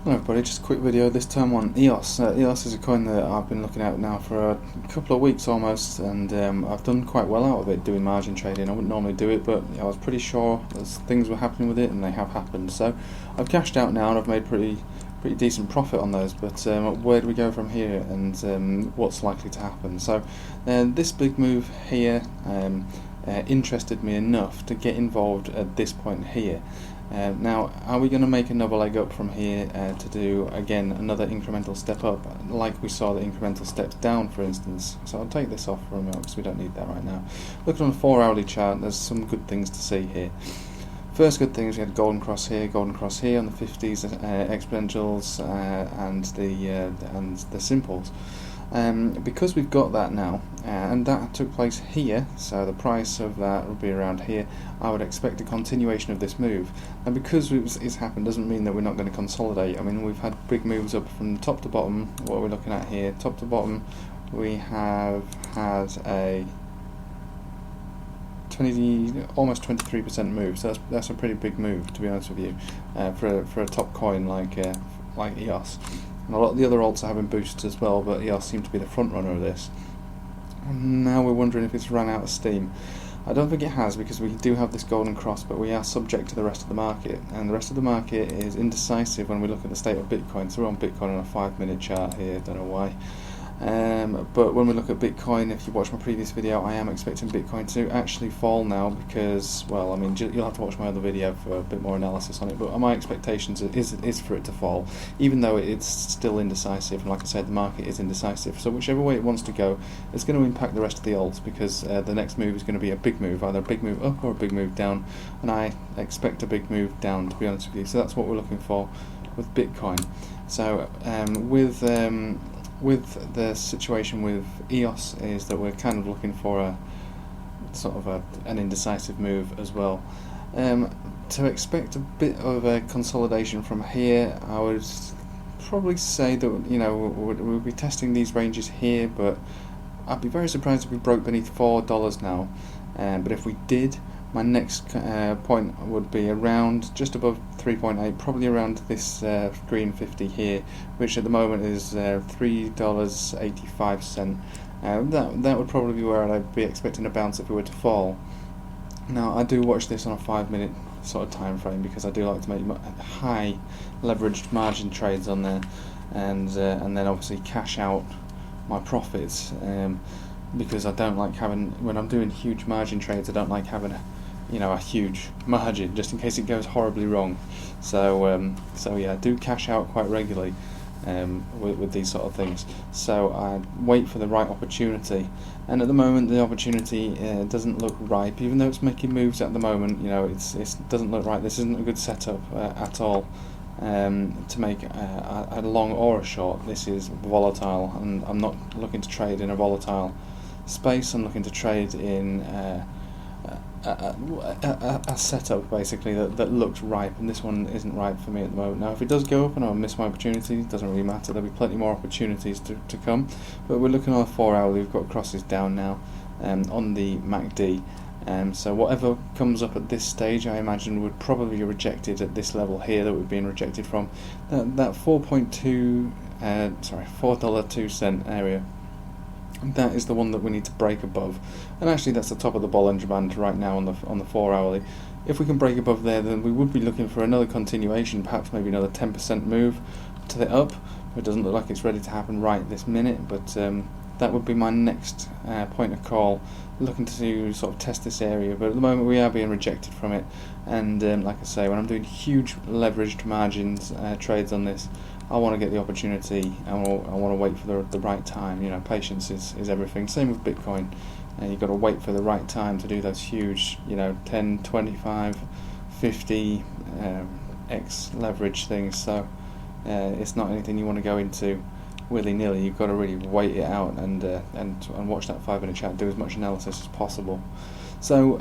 Hello everybody, just a quick video, this time on EOS. EOS is a coin that I've been looking at now for a couple of weeks almost, and I've done quite well out of it doing margin trading. I wouldn't normally do it, but I was pretty sure things were happening with it, and they have happened. So I've cashed out now and I've made pretty decent profit on those, but where do we go from here, and what's likely to happen? So this big move here interested me enough to get involved at this point here. Now, are we going to make another leg up from here to do again another incremental step up, like we saw the incremental steps down, for instance? So I'll take this off for a moment because we don't need that right now. Looking on the 4-hourly chart, there's some good things to see here. First good thing is we had golden cross here on the 50s, exponentials and the simples. Because we've got that now, and that took place here, so the price of that will be around here, I would expect a continuation of this move. And because it's happened doesn't mean that we're not going to consolidate. I mean, we've had big moves up from top to bottom. What are we looking at here? Top to bottom, we have had a almost 23% move, so that's a pretty big move, to be honest with you, for a top coin like EOS. And a lot of the other alts are having boosts as well, but EOS seems to be the front runner of this. And now we're wondering if it's run out of steam. I don't think it has, because we do have this golden cross, but we are subject to the rest of the market, and the rest of the market is indecisive when we look at the state of Bitcoin. So we're on Bitcoin on a 5-minute chart here, don't know why. But when we look at Bitcoin, if you watch my previous video, I am expecting Bitcoin to actually fall now, because, well, I mean, you'll have to watch my other video for a bit more analysis on it, but my expectations is for it to fall, even though it's still indecisive, and like I said, the market is indecisive, so whichever way it wants to go, it's going to impact the rest of the alts, because the next move is going to be a big move, either a big move up or a big move down, and I expect a big move down, to be honest with you. So that's what we're looking for with Bitcoin. So with the situation with EOS is that we're kind of looking for a sort of an indecisive move as well. To expect a bit of a consolidation from here, I would probably say that, you know, we'll be testing these ranges here, but I'd be very surprised if we broke beneath $4 now. But if we did, my next point would be around just above 3.8, probably around this green 50 here, which at the moment is $3.85. That would probably be where I'd be expecting a bounce if it were to fall. Now, I do watch this on a 5-minute sort of time frame, because I do like to make high leveraged margin trades on there, and then obviously cash out my profits. Because I don't like having, when I'm doing huge margin trades, I don't like having a huge margin, just in case it goes horribly wrong. So yeah, I do cash out quite regularly with these sort of things. So I wait for the right opportunity, and at the moment the opportunity doesn't look ripe, even though it's making moves at the moment. You know, it doesn't look right. This isn't a good setup at all. To make a long or a short. This is volatile, and I'm not looking to trade in a volatile space. I'm looking to trade in a setup basically that looks ripe, and this one isn't ripe for me at the moment. Now, if it does go up and I'll miss my opportunity, it doesn't really matter. There'll be plenty more opportunities to come, but we're looking on a 4-hour. We've got crosses down now on the MACD. So whatever comes up at this stage, I imagine, would probably be rejected at this level here that we're being rejected from. That $4.02 area. That is the one that we need to break above, and actually that's the top of the Bollinger Band right now on the 4-hourly. If we can break above there, then we would be looking for another continuation, perhaps maybe another 10% move to the up. It doesn't look like it's ready to happen right this minute, but that would be my next point of call, looking to sort of test this area. But at the moment we are being rejected from it, and like I say, when I'm doing huge leveraged margins trades on this, I want to get the opportunity. I want to wait for the right time. You know, patience is everything. Same with Bitcoin. You've got to wait for the right time to do those huge, 10, 25, 50 x leverage things. So it's not anything you want to go into willy-nilly. You've got to really wait it out and watch that 5-minute chart, do as much analysis as possible. So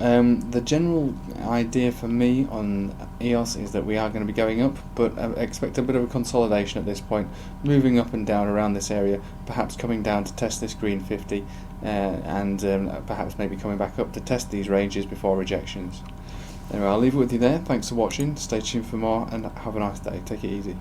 the general idea for me on EOS is that we are going to be going up, but I expect a bit of a consolidation at this point, moving up and down around this area, perhaps coming down to test this green 50, and perhaps maybe coming back up to test these ranges before rejections. Anyway, I'll leave it with you there. Thanks for watching. Stay tuned for more, and have a nice day. Take it easy.